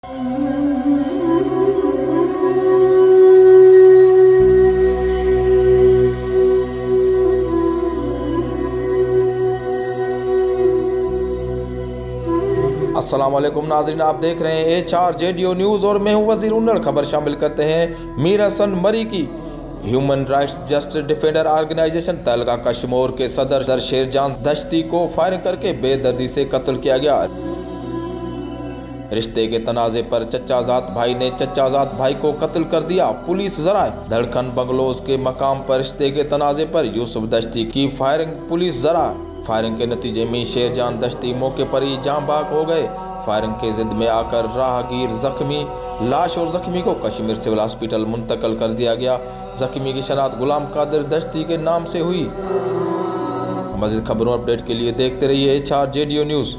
अस्सलाम वालेकुम नाज़रीन, आप देख रहे हैं HRJDO न्यूज़ और मैं हूं वज़ीर उन्नड़। खबर शामिल करते हैं मीर हसन मरी की। Human rights justice defender organisation Tehelka Kashmir के सदर शेरजान दश्ती को फायरिंग करके बेदर्दी से कत्ल किया गया। रिश्ते के तनाज़े पर चचाजाद भाई ने चचाजाद भाई को कत्ल कर दिया। पुलिस जराए धड़कन बंगलोज के मकाम पर रिश्ते के तनाज़े पर यूसुफ दश्ती की फायरिंग। पुलिस जरा फायरिंग के नतीजे में शेरजान दश्ती मौके पर ही जाँ बाग हो गए। फायरिंग के जिद में आकर राहगीर जख्मी, लाश और जख्मी को कश्मीर सिविल हॉस्पिटल मुंतकिल कर दिया गया। जख्मी की शनाख्त गुलाम कादिर दश्ती के नाम से हुई। मज़ीद खबरों अपडेट के लिए देखते रहिए HRJDO न्यूज़।